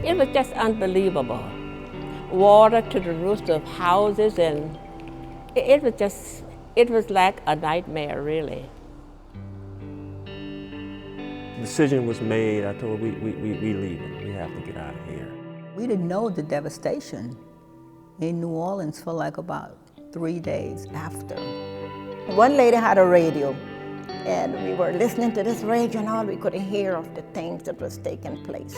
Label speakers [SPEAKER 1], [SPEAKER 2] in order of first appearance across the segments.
[SPEAKER 1] It was just unbelievable. Water to the roofs of houses, and it was like a nightmare, really.
[SPEAKER 2] The decision was made. I told her, we leaving. We have to get out of here.
[SPEAKER 3] We didn't know the devastation in New Orleans for like about 3 days after.
[SPEAKER 4] One lady had a radio, and we were listening to this radio, and all we could hear of the things that was taking place.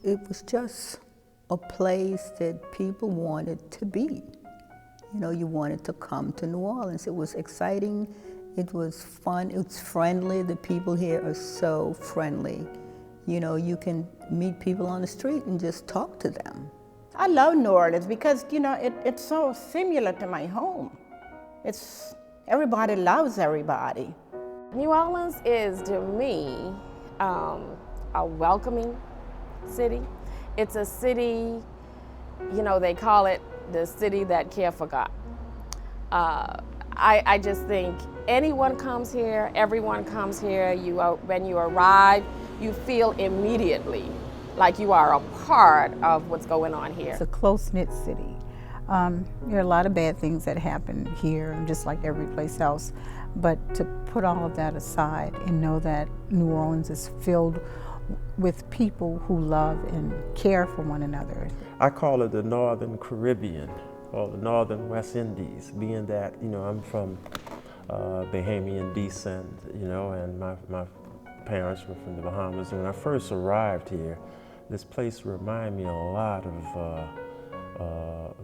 [SPEAKER 3] It was just a place that people wanted to be. You know, you wanted to come to New Orleans. It was exciting, it was fun, it's friendly. The people here are so friendly. You know, you can meet people on the street and just talk to them.
[SPEAKER 4] I love New Orleans because, you know, it's so similar to my home. Everybody loves everybody.
[SPEAKER 5] New Orleans is, to me, a welcoming city. It's a city, you know, they call it the city that care for God. I just think anyone comes here, everyone comes here. When you arrive, you feel immediately like you are a part of what's going on here.
[SPEAKER 6] It's a close-knit city. There are a lot of bad things that happen here, just like every place else. But to put all of that aside and know that New Orleans is filled with people who love and care for one another.
[SPEAKER 2] I call it the Northern Caribbean or the Northern West Indies, being that, you know, I'm from Bahamian descent, you know, and my parents were from the Bahamas. And when I first arrived here, this place reminded me a lot of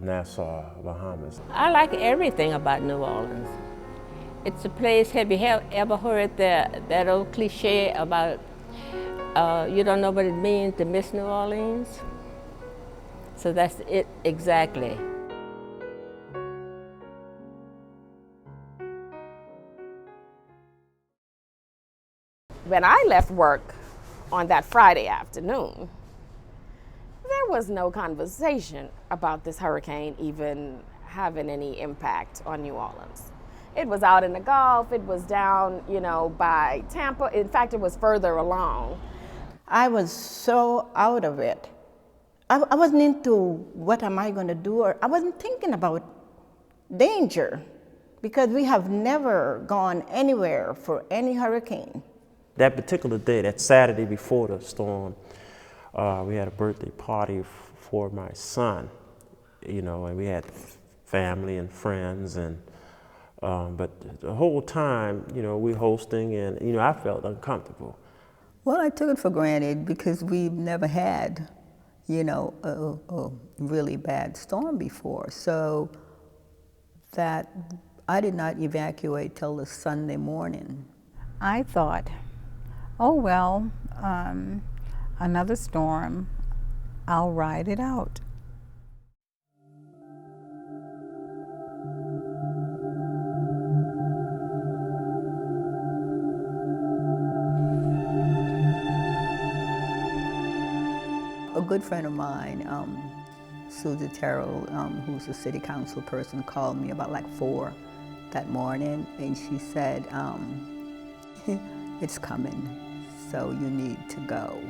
[SPEAKER 2] Nassau, Bahamas.
[SPEAKER 1] I like everything about New Orleans. It's a place, have you ever heard that old cliche about you don't know what it means to miss New Orleans? So that's it exactly.
[SPEAKER 5] When I left work on that Friday afternoon, there was no conversation about this hurricane even having any impact on New Orleans. It was out in the Gulf, it was down, you know, by Tampa. In fact, it was further along.
[SPEAKER 4] I was so out of it. I wasn't into what am I going to do, or I wasn't thinking about danger because we have never gone anywhere for any hurricane.
[SPEAKER 2] That particular day, that Saturday before the storm, we had a birthday party for my son, you know, and we had family and friends, and but the whole time, you know, we hosting, and you know, I felt uncomfortable.
[SPEAKER 3] Well, I took it for granted because we've never had, you know, a really bad storm before. So that I did not evacuate till the Sunday morning.
[SPEAKER 6] I thought, oh well, another storm, I'll ride it out.
[SPEAKER 3] A good friend of mine, Susie Terrell, who's a city council person, called me about like 4 that morning, and she said, it's coming, so you need to go.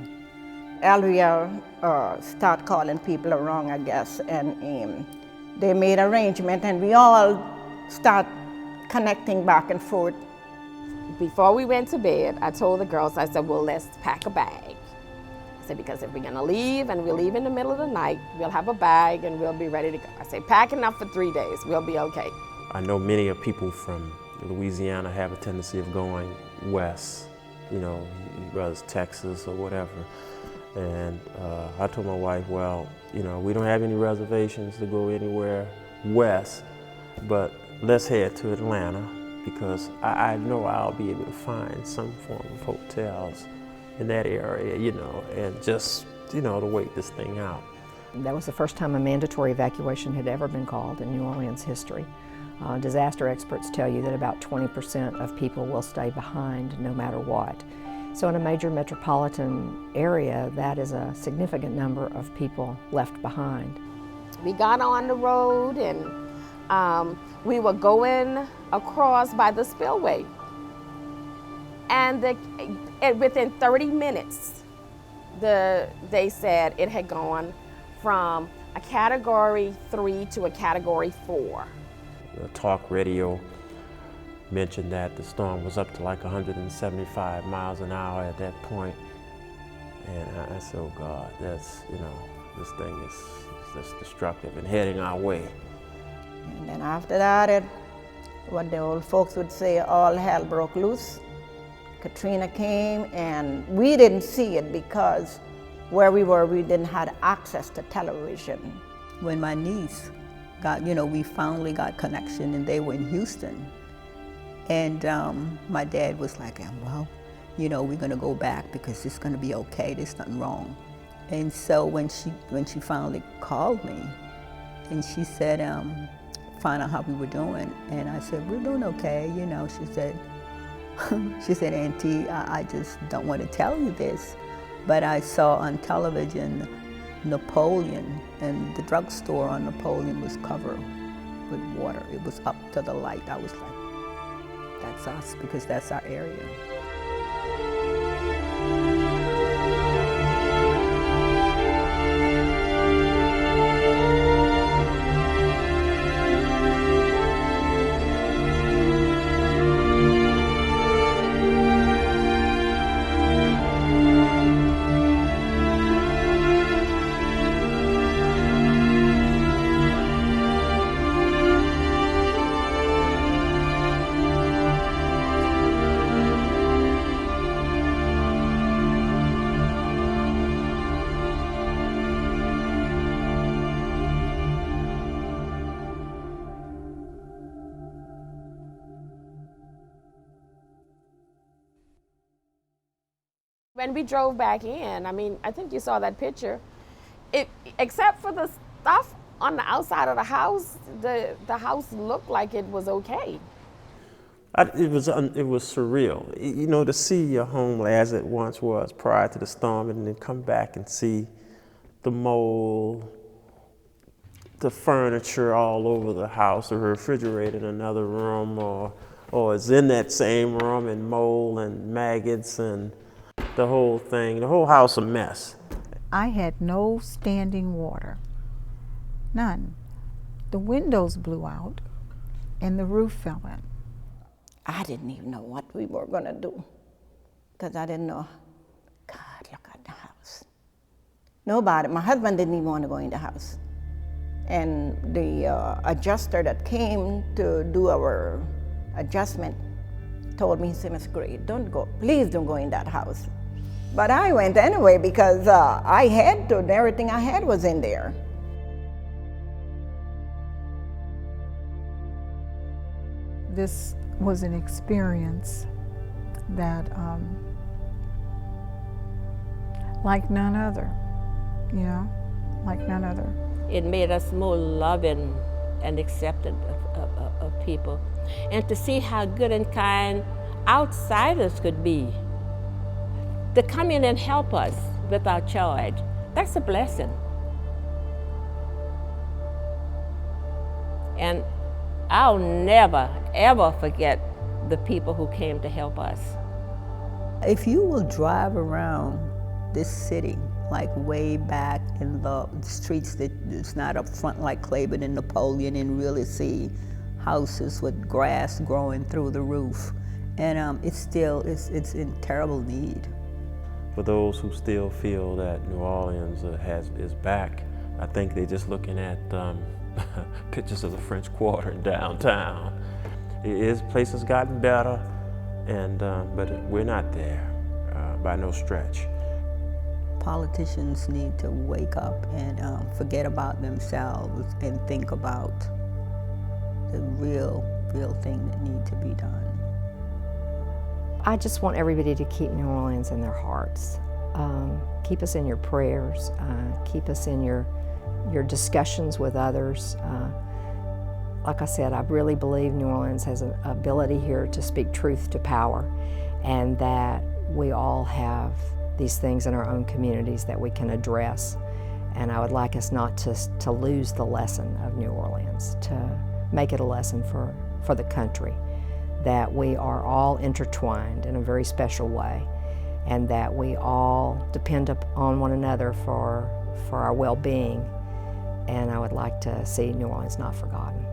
[SPEAKER 4] Elvia start calling people around, I guess, and they made arrangement, and we all start connecting back and forth.
[SPEAKER 5] Before we went to bed, I told the girls, I said, well, let's pack a bag. I said, because if we're gonna leave and we leave in the middle of the night, we'll have a bag and we'll be ready to go. I said, pack enough for 3 days, we'll be okay.
[SPEAKER 2] I know many of people from Louisiana have a tendency of going west you know, whether it's Texas or whatever. And I told my wife, well, you know, we don't have any reservations to go anywhere west, but let's head to Atlanta, because I know I'll be able to find some form of hotels in that area, you know, and just, you know, to wait this thing out.
[SPEAKER 7] That was the first time a mandatory evacuation had ever been called in New Orleans history. Disaster experts tell you that about 20% of people will stay behind no matter what. So in a major metropolitan area, that is a significant number of people left behind.
[SPEAKER 5] We got on the road and we were going across by the spillway. And within 30 minutes, they said it had gone from a Category 3 to a Category 4.
[SPEAKER 2] The talk radio mentioned that the storm was up to like 175 miles an hour at that point. And I said, oh God, that's, you know, this thing is just destructive and heading our way.
[SPEAKER 4] And then after that, what the old folks would say, all hell broke loose. Katrina came, and we didn't see it because where we were, we didn't have access to television.
[SPEAKER 3] When my niece got, you know, we finally got connection, and they were in Houston. And my dad was like, well, you know, we're gonna go back because it's gonna be okay, there's nothing wrong. And so when she finally called me, and she said, find out how we were doing, and I said, we're doing okay, you know. She said, Auntie, I just don't want to tell you this, but I saw on television Napoleon, and the drugstore on Napoleon was covered with water. It was up to the light. I was like, that's us, because that's our area.
[SPEAKER 5] When we drove back in, I mean, I think you saw that picture. Except for the stuff on the outside of the house, the house looked like it was okay.
[SPEAKER 2] It was surreal, you know, to see your home as it once was prior to the storm, and then come back and see the mold, the furniture all over the house, the refrigerator in another room, or it's in that same room, and mold and maggots and the whole thing, the whole house a mess.
[SPEAKER 6] I had no standing water, none. The windows blew out and the roof fell in.
[SPEAKER 4] I didn't even know what we were gonna do, because I didn't know. God, look at the house. Nobody, my husband didn't even want to go in the house. And the adjuster that came to do our adjustment told me, he said, Miss Gray, don't go, please don't go in that house. But I went anyway because I had to, and everything I had was in there.
[SPEAKER 6] This was an experience that, like none other, you know, like none other.
[SPEAKER 1] It made us more loving and accepting of people. And to see how good and kind outsiders could be, to come in and help us without charge, that's a blessing. And I'll never, ever forget the people who came to help us.
[SPEAKER 3] If you will drive around this city, like way back in the streets that it's not up front like Claiborne and Napoleon, and really see houses with grass growing through the roof. And it's in terrible need.
[SPEAKER 2] For those who still feel that New Orleans is back, I think they're just looking at pictures of the French Quarter in downtown. Place has gotten better, and but we're not there. by no stretch.
[SPEAKER 3] Politicians need to wake up and forget about themselves and think about the real thing that need to be done.
[SPEAKER 7] I just want everybody to keep New Orleans in their hearts. Keep us in your prayers. Keep us in your discussions with others. Like I said, I really believe New Orleans has an ability here to speak truth to power, and that we all have these things in our own communities that we can address. And I would like us not to lose the lesson of New Orleans, to make it a lesson for the country, that we are all intertwined in a very special way, and that we all depend on one another for our well-being. And I would like to see New Orleans not forgotten.